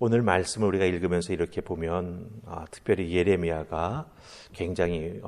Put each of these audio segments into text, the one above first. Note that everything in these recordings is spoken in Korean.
오늘 말씀을 우리가 읽으면서 이렇게 보면 특별히 예레미야가 굉장히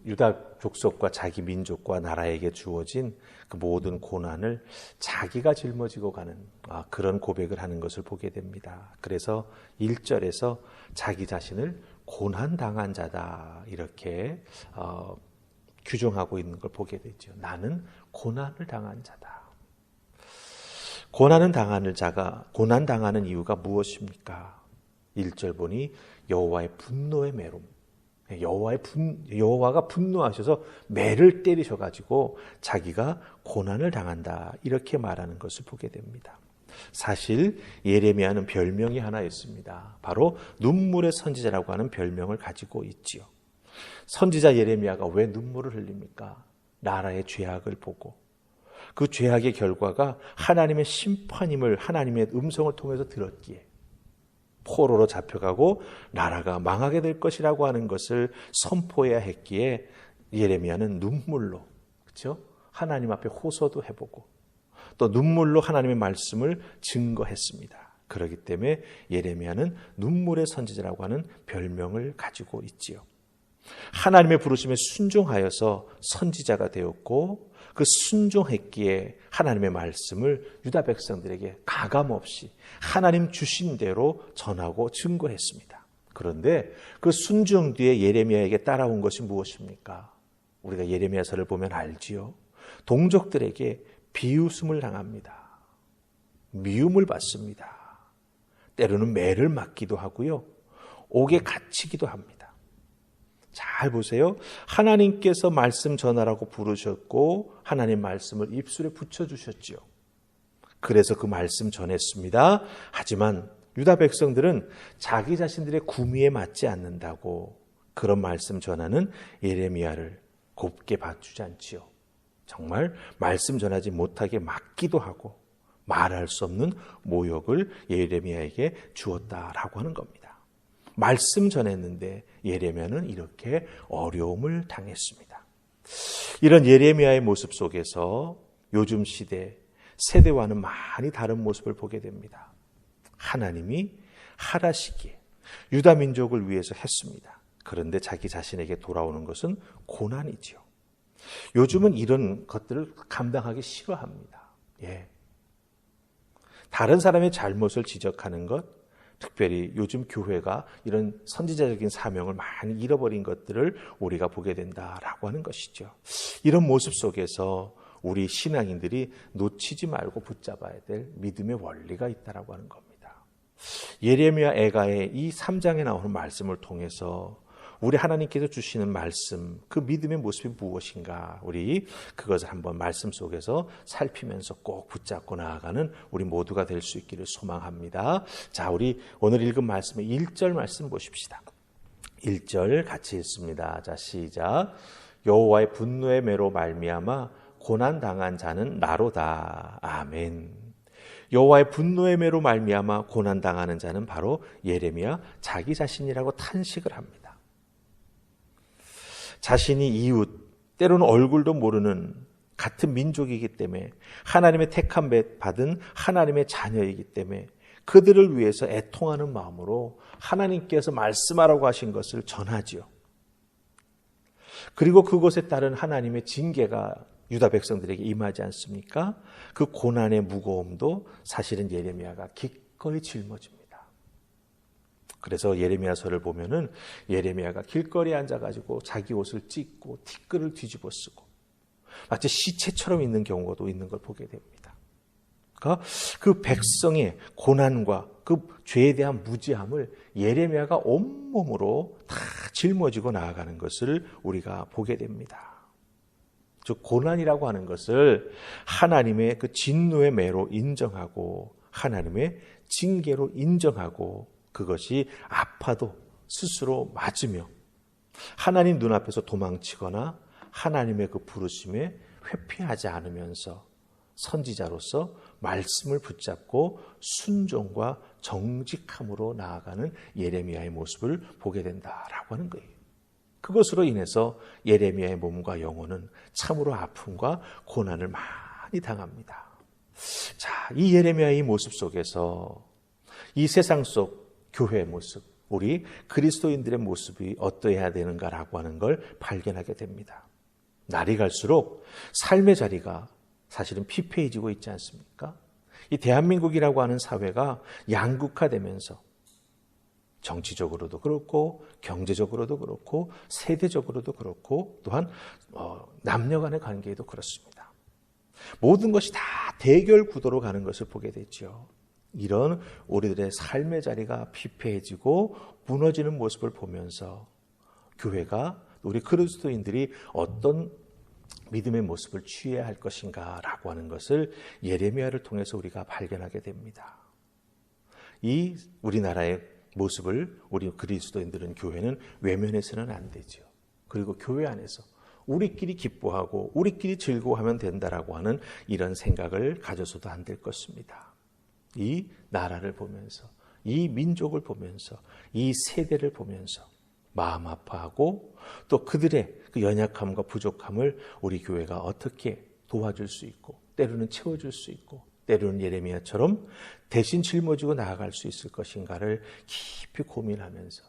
유다 족속과 자기 민족과 나라에게 주어진 그 모든 고난을 자기가 짊어지고 가는 그런 고백을 하는 것을 보게 됩니다. 그래서 1절에서 자기 자신을 고난당한 자다 이렇게 규정하고 있는 걸 보게 되죠. 나는 고난을 당한 자다. 고난 당하는 이유가 무엇입니까? 1절 보니 여호와의 분노의 매름. 여호와가 분노하셔서 매를 때리셔가지고 자기가 고난을 당한다 이렇게 말하는 것을 보게 됩니다. 사실 예레미야는 별명이 하나 있습니다. 바로 눈물의 선지자라고 하는 별명을 가지고 있지요. 선지자 예레미야가 왜 눈물을 흘립니까? 나라의 죄악을 보고 그 죄악의 결과가 하나님의 심판임을 하나님의 음성을 통해서 들었기에 포로로 잡혀가고 나라가 망하게 될 것이라고 하는 것을 선포해야 했기에 예레미야는 눈물로, 그렇죠? 하나님 앞에 호소도 해보고 또 눈물로 하나님의 말씀을 증거했습니다. 그렇기 때문에 예레미야는 눈물의 선지자라고 하는 별명을 가지고 있지요. 하나님의 부르심에 순종하여서 선지자가 되었고 그 순종했기에 하나님의 말씀을 유다 백성들에게 가감없이 하나님 주신 대로 전하고 증거했습니다. 그런데 그 순종 뒤에 예레미야에게 따라온 것이 무엇입니까? 우리가 예레미야서를 보면 알지요. 동족들에게 비웃음을 당합니다. 미움을 받습니다. 때로는 매를 맞기도 하고요. 옥에 갇히기도 합니다. 잘 보세요. 하나님께서 말씀 전하라고 부르셨고 하나님 말씀을 입술에 붙여주셨지요. 그래서 그 말씀 전했습니다. 하지만 유다 백성들은 자기 자신들의 구미에 맞지 않는다고 그런 말씀 전하는 예레미야를 곱게 봐주지 않지요. 정말 말씀 전하지 못하게 막기도 하고 말할 수 없는 모욕을 예레미야에게 주었다라고 하는 겁니다. 말씀 전했는데 예레미야는 이렇게 어려움을 당했습니다. 이런 예레미야의 모습 속에서 요즘 세대와는 많이 다른 모습을 보게 됩니다. 하나님이 하라시기에 유다 민족을 위해서 했습니다. 그런데 자기 자신에게 돌아오는 것은 고난이지요. 요즘은 이런 것들을 감당하기 싫어합니다. 다른 사람의 잘못을 지적하는 것, 특별히 요즘 교회가 이런 선지자적인 사명을 많이 잃어버린 것들을 우리가 보게 된다라고 하는 것이죠. 이런 모습 속에서 우리 신앙인들이 놓치지 말고 붙잡아야 될 믿음의 원리가 있다라고 하는 겁니다. 예레미야 애가의 이 3장에 나오는 말씀을 통해서 우리 하나님께서 주시는 말씀, 그 믿음의 모습이 무엇인가, 우리 그것을 한번 말씀 속에서 살피면서 꼭 붙잡고 나아가는 우리 모두가 될 수 있기를 소망합니다. 자, 우리 오늘 읽은 말씀의 1절 말씀 보십시다. 1절 같이 읽습니다. 자, 시작. 여호와의 분노의 매로 말미암아 고난당한 자는 나로다. 아멘. 여호와의 분노의 매로 말미암아 고난당하는 자는 바로 예레미야 자기 자신이라고 탄식을 합니다. 자신이 이웃, 때로는 얼굴도 모르는 같은 민족이기 때문에 하나님의 택함 받은 하나님의 자녀이기 때문에 그들을 위해서 애통하는 마음으로 하나님께서 말씀하라고 하신 것을 전하지요. 그리고 그것에 따른 하나님의 징계가 유다 백성들에게 임하지 않습니까? 그 고난의 무거움도 사실은 예레미야가 기꺼이 짊어집니다. 그래서 예레미야서를 보면은 예레미야가 길거리에 앉아가지고 자기 옷을 찢고 티끌을 뒤집어 쓰고 마치 시체처럼 있는 경우도 있는 걸 보게 됩니다. 그러니까 그 백성의 고난과 그 죄에 대한 무지함을 예레미야가 온몸으로 다 짊어지고 나아가는 것을 우리가 보게 됩니다. 즉 고난이라고 하는 것을 하나님의 그 진노의 매로 인정하고 하나님의 징계로 인정하고 그것이 아파도 스스로 맞으며 하나님 눈앞에서 도망치거나 하나님의 그 부르심에 회피하지 않으면서 선지자로서 말씀을 붙잡고 순종과 정직함으로 나아가는 예레미야의 모습을 보게 된다라고 하는 거예요. 그것으로 인해서 예레미야의 몸과 영혼은 참으로 아픔과 고난을 많이 당합니다. 자, 이 예레미야의 모습 속에서 이 세상 속 교회의 모습, 우리 그리스도인들의 모습이 어떠해야 되는가라고 하는 걸 발견하게 됩니다. 날이 갈수록 삶의 자리가 사실은 피폐해지고 있지 않습니까? 이 대한민국이라고 하는 사회가 양극화되면서 정치적으로도 그렇고 경제적으로도 그렇고 세대적으로도 그렇고 또한 남녀 간의 관계에도 그렇습니다. 모든 것이 다 대결 구도로 가는 것을 보게 되죠. 이런 우리들의 삶의 자리가 피폐해지고 무너지는 모습을 보면서 교회가 우리 그리스도인들이 어떤 믿음의 모습을 취해야 할 것인가라고 하는 것을 예레미야를 통해서 우리가 발견하게 됩니다. 이 우리나라의 모습을 우리 그리스도인들은 교회는 외면해서는 안 되죠. 그리고 교회 안에서 우리끼리 기뻐하고 우리끼리 즐거워하면 된다라고 하는 이런 생각을 가져서도 안 될 것입니다. 이 나라를 보면서 이 민족을 보면서 이 세대를 보면서 마음 아파하고 또 그들의 그 연약함과 부족함을 우리 교회가 어떻게 도와줄 수 있고 때로는 채워줄 수 있고 때로는 예레미야처럼 대신 짊어지고 나아갈 수 있을 것인가를 깊이 고민하면서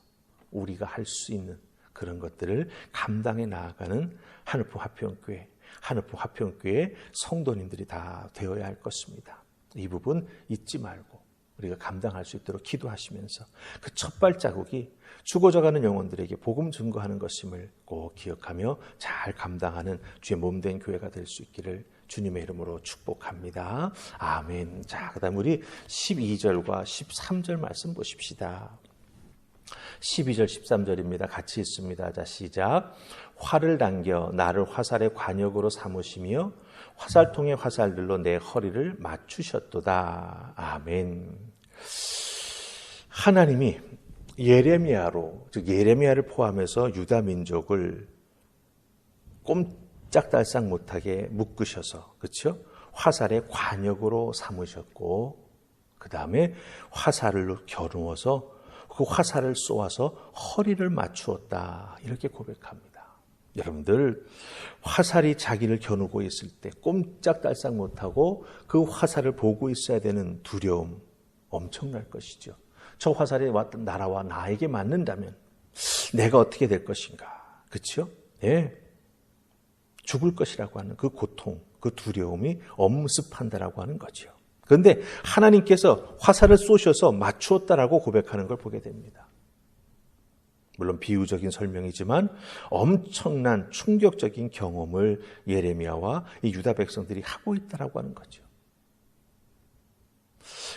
우리가 할 수 있는 그런 것들을 감당해 나아가는 하늘품 화평교회, 하늘품 화평교회 성도님들이 다 되어야 할 것입니다. 이 부분 잊지 말고 우리가 감당할 수 있도록 기도하시면서 그 첫 발자국이 죽어져가는 영혼들에게 복음 증거하는 것임을 꼭 기억하며 잘 감당하는 주의 몸된 교회가 될 수 있기를 주님의 이름으로 축복합니다. 아멘. 자, 그다음 우리 12절과 13절 말씀 보십시다. 12절 13절입니다. 같이 있습니다. 자, 시작. 활을 당겨 나를 화살의 관역으로 삼으시며 화살통의 화살들로 내 허리를 맞추셨도다. 아멘. 하나님이 예레미야로, 즉 예레미야를 포함해서 유다 민족을 꼼짝달싹 못하게 묶으셔서, 그렇죠? 화살의 관역으로 삼으셨고, 그 다음에 화살을 겨누어서 그 화살을 쏘아서 허리를 맞추었다. 이렇게 고백합니다. 여러분들, 화살이 자기를 겨누고 있을 때 꼼짝달싹 못하고 그 화살을 보고 있어야 되는 두려움 엄청날 것이죠. 저 화살이 날아와 나에게 맞는다면 내가 어떻게 될 것인가. 그렇죠? 예. 죽을 것이라고 하는 그 고통, 그 두려움이 엄습한다라고 하는 거죠. 그런데 하나님께서 화살을 쏘셔서 맞추었다라고 고백하는 걸 보게 됩니다. 물론 비유적인 설명이지만 엄청난 충격적인 경험을 예레미야와 이 유다 백성들이 하고 있다라고 하는 거죠.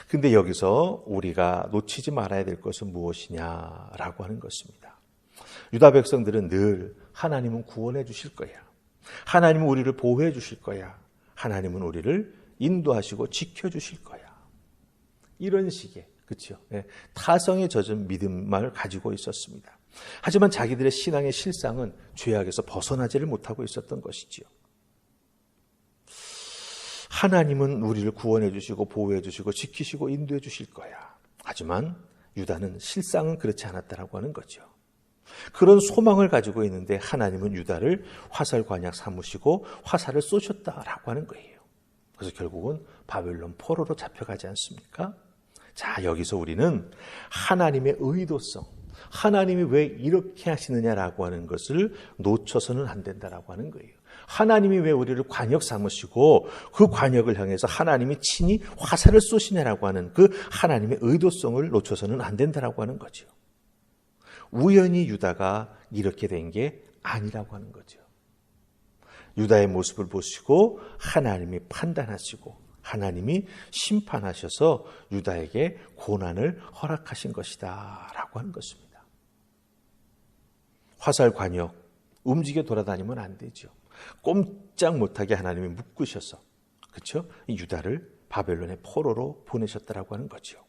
근데 여기서 우리가 놓치지 말아야 될 것은 무엇이냐라고 하는 것입니다. 유다 백성들은 늘 하나님은 구원해 주실 거야. 하나님은 우리를 보호해 주실 거야. 하나님은 우리를 인도하시고 지켜주실 거야. 이런 식의, 그렇죠? 네, 타성에 젖은 믿음을 가지고 있었습니다. 하지만 자기들의 신앙의 실상은 죄악에서 벗어나지를 못하고 있었던 것이지요. 하나님은 우리를 구원해 주시고 보호해 주시고 지키시고 인도해 주실 거야. 하지만 유다는 실상은 그렇지 않았다라고 하는 거죠. 그런 소망을 가지고 있는데 하나님은 유다를 화살 관약 삼으시고 화살을 쏘셨다라고 하는 거예요. 그래서 결국은 바벨론 포로로 잡혀가지 않습니까? 자, 여기서 우리는 하나님의 의도성, 하나님이 왜 이렇게 하시느냐라고 하는 것을 놓쳐서는 안 된다라고 하는 거예요. 하나님이 왜 우리를 관역 삼으시고 그 관역을 향해서 하나님이 친히 화살을 쏘시냐라고 하는 그 하나님의 의도성을 놓쳐서는 안 된다라고 하는 거죠. 우연히 유다가 이렇게 된 게 아니라고 하는 거죠. 유다의 모습을 보시고 하나님이 판단하시고 하나님이 심판하셔서 유다에게 고난을 허락하신 것이다 라고 하는 것입니다. 화살 관역 움직여 돌아다니면 안 되죠. 꼼짝 못하게 하나님이 묶으셔서, 그렇죠? 유다를 바벨론의 포로로 보내셨다라고 하는 거죠.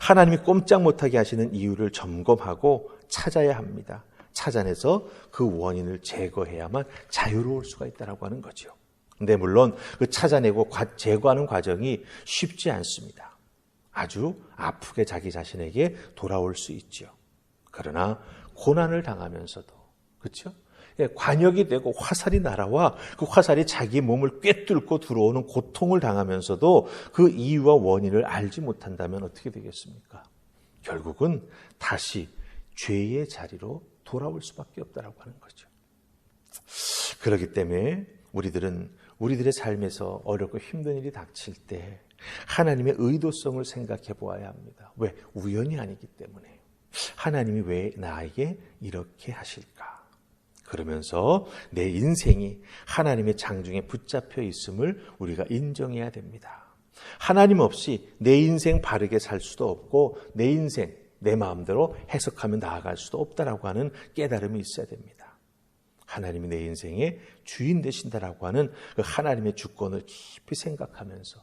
하나님이 꼼짝 못하게 하시는 이유를 점검하고 찾아야 합니다. 찾아내서 그 원인을 제거해야만 자유로울 수가 있다라고 하는 거죠. 근데 물론 그 찾아내고 제거하는 과정이 쉽지 않습니다. 아주 아프게 자기 자신에게 돌아올 수 있죠. 그러나 고난을 당하면서도, 그렇죠? 관역이 되고 화살이 날아와 그 화살이 자기 몸을 꿰뚫고 들어오는 고통을 당하면서도 그 이유와 원인을 알지 못한다면 어떻게 되겠습니까? 결국은 다시 죄의 자리로 돌아올 수밖에 없다라고 하는 거죠. 그렇기 때문에 우리들의 삶에서 어렵고 힘든 일이 닥칠 때 하나님의 의도성을 생각해 보아야 합니다. 왜? 우연이 아니기 때문에. 하나님이 왜 나에게 이렇게 하실까? 그러면서 내 인생이 하나님의 장중에 붙잡혀 있음을 우리가 인정해야 됩니다. 하나님 없이 내 인생 바르게 살 수도 없고 내 인생 내 마음대로 해석하며 나아갈 수도 없다라고 하는 깨달음이 있어야 됩니다. 하나님이 내 인생의 주인 되신다라고 하는 그 하나님의 주권을 깊이 생각하면서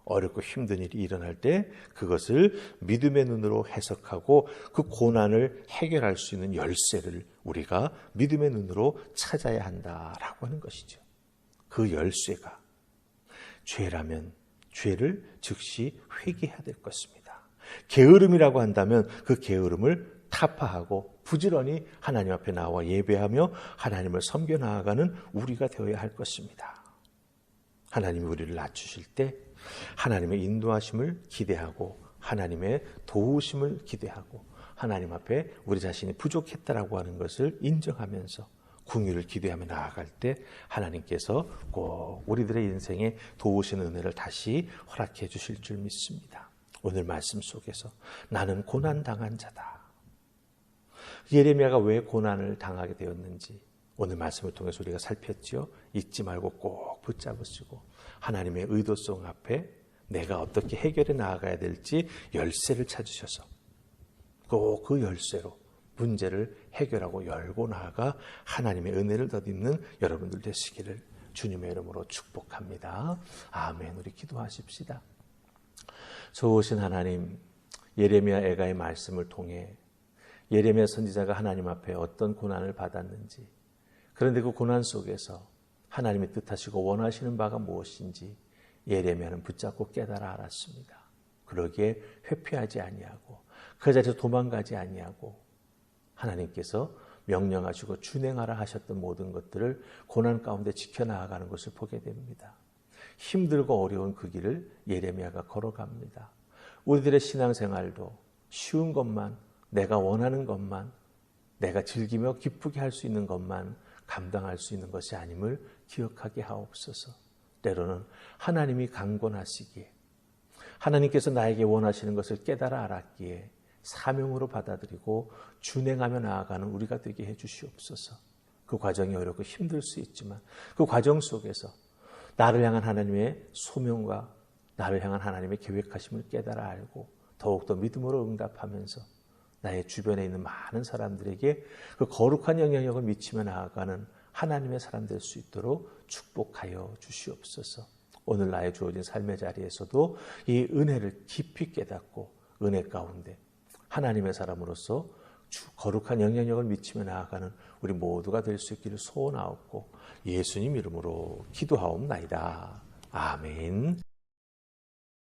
어렵고 힘든 일이 일어날 때 그것을 믿음의 눈으로 해석하고 그 고난을 해결할 수 있는 열쇠를 우리가 믿음의 눈으로 찾아야 한다라고 하는 것이죠. 그 열쇠가 죄라면 죄를 즉시 회개해야 될 것입니다. 게으름이라고 한다면 그 게으름을 타파하고 부지런히 하나님 앞에 나와 예배하며 하나님을 섬겨 나아가는 우리가 되어야 할 것입니다. 하나님이 우리를 낮추실 때 하나님의 인도하심을 기대하고 하나님의 도우심을 기대하고 하나님 앞에 우리 자신이 부족했다라고 하는 것을 인정하면서 긍휼을 기대하며 나아갈 때 하나님께서 꼭 우리들의 인생에 도우시는 은혜를 다시 허락해 주실 줄 믿습니다. 오늘 말씀 속에서 나는 고난당한 자다. 예레미야가 왜 고난을 당하게 되었는지 오늘 말씀을 통해서 우리가 살폈죠. 잊지 말고 꼭 붙잡으시고 하나님의 의도성 앞에 내가 어떻게 해결해 나아가야 될지 열쇠를 찾으셔서 꼭 그 열쇠로 문제를 해결하고 열고 나아가 하나님의 은혜를 덧입는 여러분들 되시기를 주님의 이름으로 축복합니다. 아멘. 우리 기도하십시다. 좋으신 하나님, 예레미야 애가의 말씀을 통해 예레미야 선지자가 하나님 앞에 어떤 고난을 받았는지, 그런데 그 고난 속에서 하나님이 뜻하시고 원하시는 바가 무엇인지 예레미야는 붙잡고 깨달아 알았습니다. 그러기에 회피하지 아니하고 그 자리에서 도망가지 아니하고 하나님께서 명령하시고 준행하라 하셨던 모든 것들을 고난 가운데 지켜나가는 것을 보게 됩니다. 힘들고 어려운 그 길을 예레미야가 걸어갑니다. 우리들의 신앙생활도 쉬운 것만, 내가 원하는 것만, 내가 즐기며 기쁘게 할 수 있는 것만 감당할 수 있는 것이 아님을 기억하게 하옵소서. 때로는 하나님이 강권하시기에 하나님께서 나에게 원하시는 것을 깨달아 알았기에 사명으로 받아들이고 준행하며 나아가는 우리가 되게 해 주시옵소서. 그 과정이 어렵고 힘들 수 있지만 그 과정 속에서 나를 향한 하나님의 소명과 나를 향한 하나님의 계획하심을 깨달아 알고 더욱더 믿음으로 응답하면서 나의 주변에 있는 많은 사람들에게 그 거룩한 영향력을 미치며 나아가는 하나님의 사람 될 수 있도록 축복하여 주시옵소서. 오늘 나의 주어진 삶의 자리에서도 이 은혜를 깊이 깨닫고 은혜 가운데 하나님의 사람으로서 거룩한 영향력을 미치며 나아가는 우리 모두가 될 수 있기를 소원하옵고 예수님 이름으로 기도하옵나이다. 아멘.